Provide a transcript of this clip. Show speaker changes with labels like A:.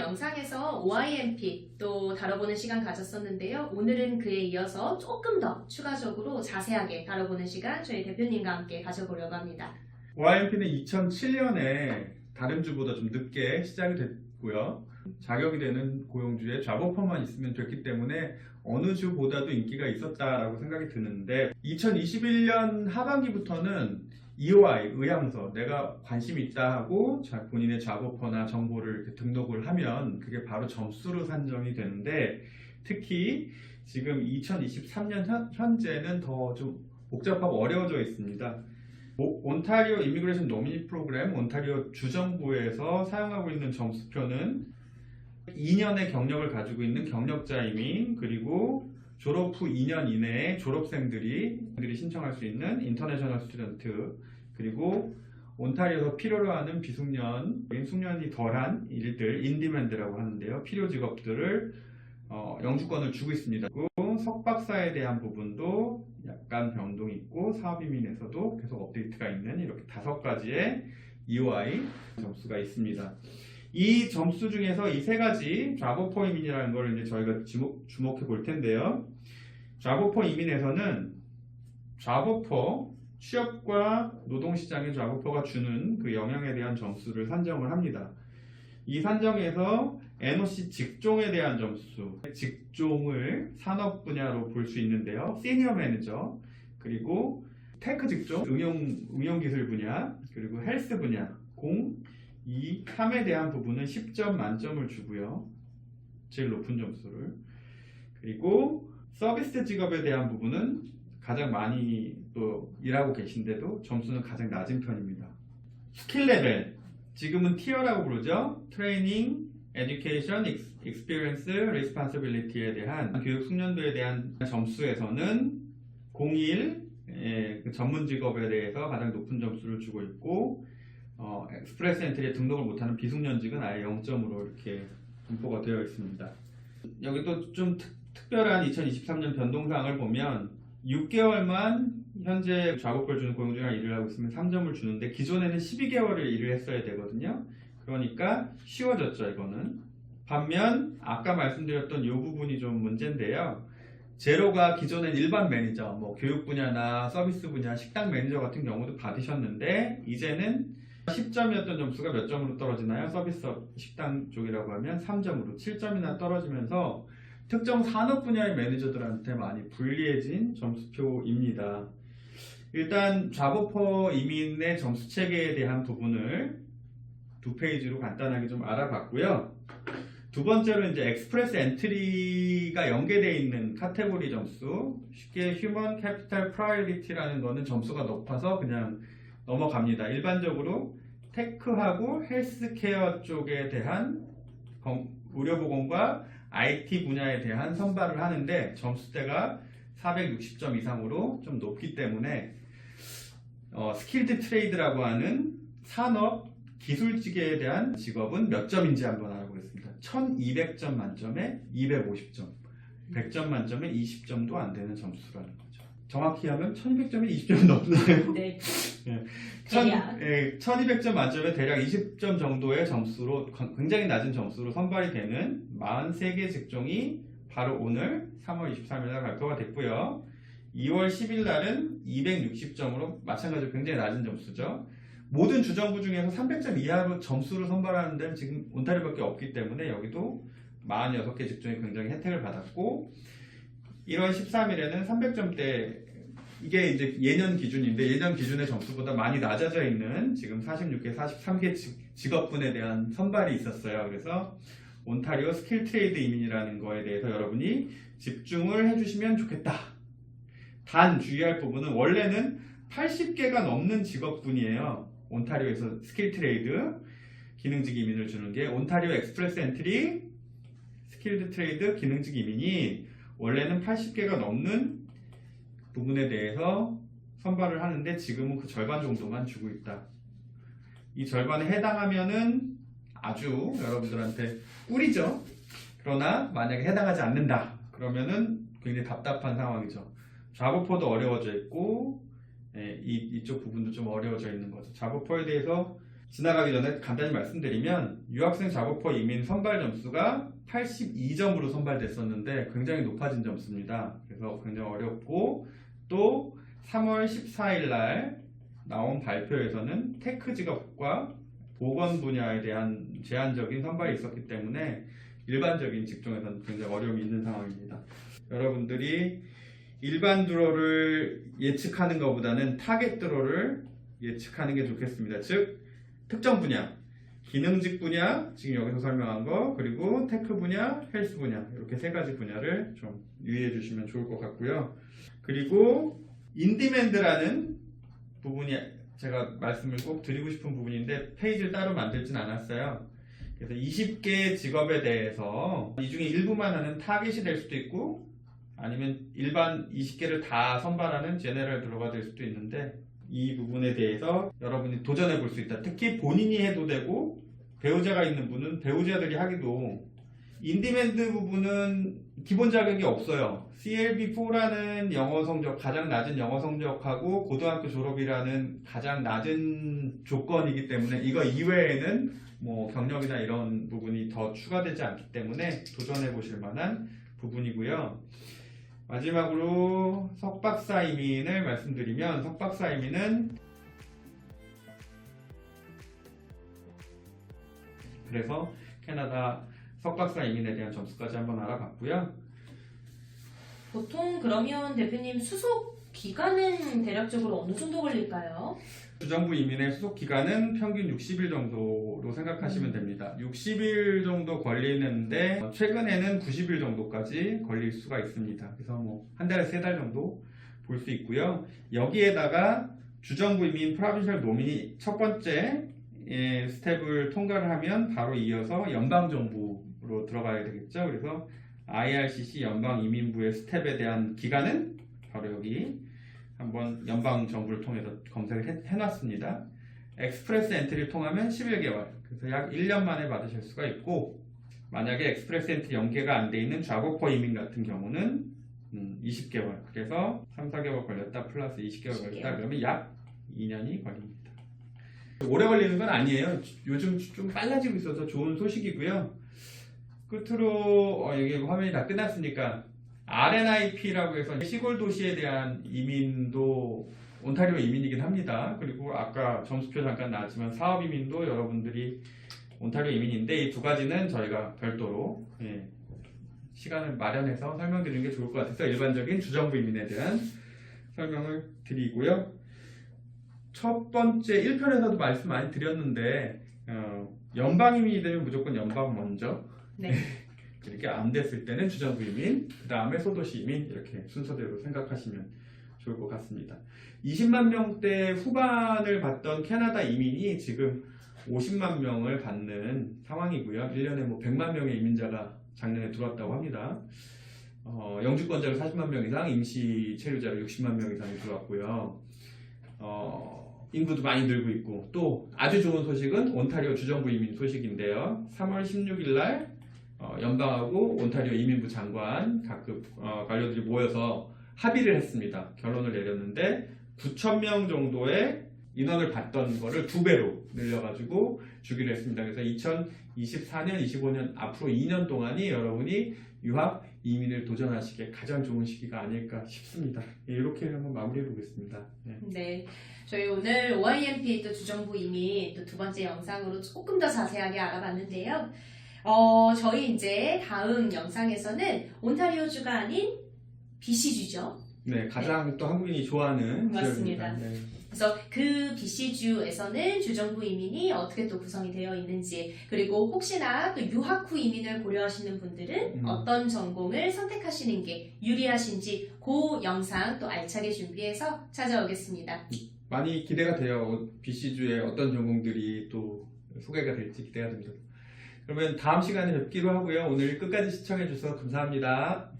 A: 영상에서 OIMP 또 다뤄보는 시간 가졌었는데요. 오늘은 그에 이어서 조금 더 추가적으로 자세하게 다뤄보는 시간 저희 대표님과 함께 가져보려고 합니다.
B: OIMP는 2007년에 다른 주보다 좀 늦게 시작이 됐고요. 자격이 되는 고용주에 잡오퍼만 있으면 됐기 때문에 어느 주보다도 인기가 있었다라고 생각이 드는데 2021년 하반기부터는 EOI, 의향서, 내가 관심 있다 하고 본인의 잡오퍼나 정보를 이렇게 등록을 하면 그게 바로 점수로 산정이 되는데 특히 지금 2023년 현재는 더 좀 복잡하고 어려워져 있습니다. 온타리오 이미그레이션 노미니 프로그램, 온타리오 주정부에서 사용하고 있는 점수표는 2년의 경력을 가지고 있는 경력자 이민, 그리고 졸업 후 2년 이내에 졸업생들이 신청할 수 있는 인터내셔널 스튜던트, 그리고 온타리오에서 필요로 하는 비숙련, 숙련이 덜한 일들, 인디맨드라고 하는데요. 필요 직업들을 영주권을 주고 있습니다. 그리고 석박사에 대한 부분도 약간 변동이 있고 사업이민에서도 계속 업데이트가 있는 이렇게 5가지의 EOI 점수가 있습니다. 이 점수 중에서 이 3가지 잡오퍼 이민이라는 걸 이제 저희가 주목해 볼 텐데요. 잡오퍼 이민에서는 잡오퍼 취업과 노동시장의 잡오퍼가 주는 그 영향에 대한 점수를 산정을 합니다. 이 산정에서 NOC 직종에 대한 점수, 직종을 산업 분야로 볼 수 있는데요. 시니어 매니저, 그리고 테크 직종, 응용기술 분야, 그리고 헬스 분야, 0, 2, 3에 대한 부분은 10점 만점을 주고요. 제일 높은 점수를. 그리고 서비스 직업에 대한 부분은 가장 많이 또 일하고 계신데도 점수는 가장 낮은 편입니다. 스킬 레벨, 지금은 티어라고 부르죠. 트레이닝, 에듀케이션, 익스피리언스, 리스폰시빌리티에 대한 교육 숙련도에 대한 점수에서는 01, 그 전문 직업에 대해서 가장 높은 점수를 주고 있고 엑스프레스 엔트리에 등록을 못하는 비숙련직은 아예 0점으로 이렇게 분포가 되어 있습니다. 여기 또 좀 특별한 2023년 변동사항을 보면 6개월만 현재 작업을 주는 고용주랑 일을 하고 있으면 3점을 주는데 기존에는 12개월을 일을 했어야 되거든요. 그러니까 쉬워졌죠, 이거는. 반면 아까 말씀드렸던 이 부분이 좀 문제인데요. 제로가 기존엔 일반 매니저, 뭐 교육 분야나 서비스 분야, 식당 매니저 같은 경우도 받으셨는데 이제는 10점이었던 점수가 몇 점으로 떨어지나요? 서비스 식당 쪽이라고 하면 3점으로 7점이나 떨어지면서 특정 산업 분야의 매니저들한테 많이 불리해진 점수표입니다. 일단 잡오퍼 이민의 점수 체계에 대한 부분을 2페이지로 간단하게 좀 알아봤고요. 두 번째로 이제 엑스프레스 엔트리가 연계되어 있는 카테고리 점수, 쉽게 휴먼 캐피탈 프라이어리티라는 거는 점수가 높아서 그냥 넘어갑니다. 일반적으로 테크하고 헬스케어 쪽에 대한 의료보건과 IT 분야에 대한 선발을 하는데 점수대가 460점 이상으로 좀 높기 때문에 스킬드 트레이드라고 하는 산업 기술직에 대한 직업은 몇 점인지 한번 알아보겠습니다. 1200점 만점에 250점, 100점 만점에 20점도 안 되는 점수라는 거죠. 정확히 하면 1200점에 20점이 넘나요?
A: 네.
B: 1200점 만점에 대략 20점 정도의 점수로 굉장히 낮은 점수로 선발이 되는 43개 직종이 바로 오늘 3월 23일 날 발표가 됐고요. 2월 10일 날은 260점으로 마찬가지로 굉장히 낮은 점수죠. 모든 주정부 중에서 300점 이하로 점수를 선발하는 데는 지금 온타리오밖에 없기 때문에 여기도 46개 직종이 굉장히 혜택을 받았고 1월 13일에는 300점대 이게 이제 예년 기준인데 예년 기준의 점수보다 많이 낮아져 있는 지금 46개, 43개 직업군에 대한 선발이 있었어요. 그래서 온타리오 스킬 트레이드 이민이라는 거에 대해서 여러분이 집중을 해주시면 좋겠다. 단 주의할 부분은 원래는 80개가 넘는 직업군이에요. 온타리오에서 스킬 트레이드 기능직 이민을 주는 게 온타리오 엑스프레스 엔트리 스킬드 트레이드 기능직 이민이 원래는 80개가 넘는 부분에 대해서 선발을 하는데 지금은 그 절반 정도만 주고 있다. 이 절반에 해당하면은 아주 여러분들한테 꿀이죠. 그러나 만약에 해당하지 않는다 그러면은 굉장히 답답한 상황이죠. 잡오퍼도 어려워져 있고 이쪽 부분도 좀 어려워져 있는 거죠. 잡오퍼에 대해서 지나가기 전에 간단히 말씀드리면 유학생 작업허 이민 선발 점수가 82점으로 선발됐었는데 굉장히 높아진 점수입니다. 그래서 굉장히 어렵고 또 3월 14일 날 나온 발표에서는 테크 직업과 보건 분야에 대한 제한적인 선발이 있었기 때문에 일반적인 직종에서는 굉장히 어려움이 있는 상황입니다. 여러분들이 일반 드로를 예측하는 것보다는 타겟 드로를 예측하는 게 좋겠습니다. 즉 특정 분야, 기능직 분야, 지금 여기서 설명한 거, 그리고 테크 분야, 헬스 분야 이렇게 세 가지 분야를 좀 유의해 주시면 좋을 것 같고요. 그리고 인디맨드라는 부분이 제가 말씀을 꼭 드리고 싶은 부분인데 페이지를 따로 만들진 않았어요. 그래서 20개 직업에 대해서 이 중에 일부만 하는 타겟이 될 수도 있고 아니면 일반 20개를 다 선발하는 제네럴 드로가 될 수도 있는데 이 부분에 대해서 여러분이 도전해 볼 수 있다. 특히 본인이 해도 되고 배우자가 있는 분은 배우자들이 하기도 인디맨드 부분은 기본 자격이 없어요. CLB4라는 영어 성적, 가장 낮은 영어 성적하고 고등학교 졸업이라는 가장 낮은 조건이기 때문에 이거 이외에는 뭐 경력이나 이런 부분이 더 추가되지 않기 때문에 도전해 보실 만한 부분이고요. 마지막으로 석박사 이민을 말씀드리면 석박사 이민은 그래서 캐나다 석박사 이민에 대한 점수까지 한번 알아봤고요.
A: 보통 그러면 대표님 수속 기간은 대략적으로 어느 정도 걸릴까요?
B: 주정부 이민의 수속 기간은 평균 60일 정도로 생각하시면 됩니다. 60일 정도 걸리는데 최근에는 90일 정도까지 걸릴 수가 있습니다. 그래서 뭐 한 달에 3달 정도 볼 수 있고요. 여기에다가 주정부 이민 프로빈셜 노미니 첫 번째 스텝을 통과를 하면 바로 이어서 연방정부로 들어가야 되겠죠. 그래서 IRCC 연방이민부의 스텝에 대한 기간은 바로 여기 한번 연방정부를 통해서 검색을 해놨습니다. 엑스프레스 엔트리를 통하면 11개월, 그래서 약 1년 만에 받으실 수가 있고 만약에 엑스프레스 엔트리 연계가 안 돼 있는 좌고퍼 이민 같은 경우는 20개월, 그래서 3, 4개월 걸렸다 플러스 20개월 걸렸다 그러면 약 2년이 걸립니다. 오래 걸리는 건 아니에요. 요즘 좀 빨라지고 있어서 좋은 소식이고요. 끝으로 여기 화면이 다 끝났으니까 RNIP라고 해서 시골 도시에 대한 이민도 온타리오 이민이긴 합니다. 그리고 아까 점수표 잠깐 나왔지만 사업 이민도 여러분들이 온타리오 이민인데 이 두 가지는 저희가 별도로 시간을 마련해서 설명드리는 게 좋을 것 같아서 일반적인 주정부 이민에 대한 설명을 드리고요. 첫 번째 1편에서도 말씀 많이 드렸는데 연방 이민이 되면 무조건 연방 먼저
A: 네.
B: 이렇게 안 됐을 때는 주정부 이민, 그 다음에 소도시 이민 이렇게 순서대로 생각하시면 좋을 것 같습니다. 20만 명대 후반을 받던 캐나다 이민이 지금 50만 명을 받는 상황이고요. 1년에 뭐 100만 명의 이민자가 작년에 들어왔다고 합니다. 영주권자로 40만 명 이상, 임시 체류자로 60만 명 이상이 들어왔고요. 인구도 많이 늘고 있고 또 아주 좋은 소식은 온타리오 주정부 이민 소식인데요. 3월 16일 날 연방하고 온타리오 이민부 장관 각급 관료들이 모여서 합의를 했습니다. 결론을 내렸는데 9,000명 정도의 인원을 받던 거를 2배로 늘려가지고 주기로 했습니다. 그래서 2024년, 25년 앞으로 2년 동안이 여러분이 유학 이민을 도전하시기에 가장 좋은 시기가 아닐까 싶습니다. 이렇게 한번 마무리해 보겠습니다.
A: 네, 저희 오늘 OIMP 또 주정부 이민 또 두 번째 영상으로 조금 더 자세하게 알아봤는데요. 저희 이제 다음 영상에서는 온타리오주가 아닌 BC주죠.
B: 네, 가장 또 한국인이 좋아하는
A: 맞습니다.
B: 지역입니다. 네.
A: 그래서 그 BC주에서는 주정부 이민이 어떻게 또 구성이 되어 있는지, 그리고 혹시나 또 유학 후 이민을 고려하시는 분들은 어떤 전공을 선택하시는 게 유리하신지 그 영상 또 알차게 준비해서 찾아오겠습니다.
B: 많이 기대가 돼요. BC주의 어떤 전공들이 또 소개가 될지 기대가 됩니다. 그러면 다음 시간에 뵙기로 하고요. 오늘 끝까지 시청해 주셔서 감사합니다.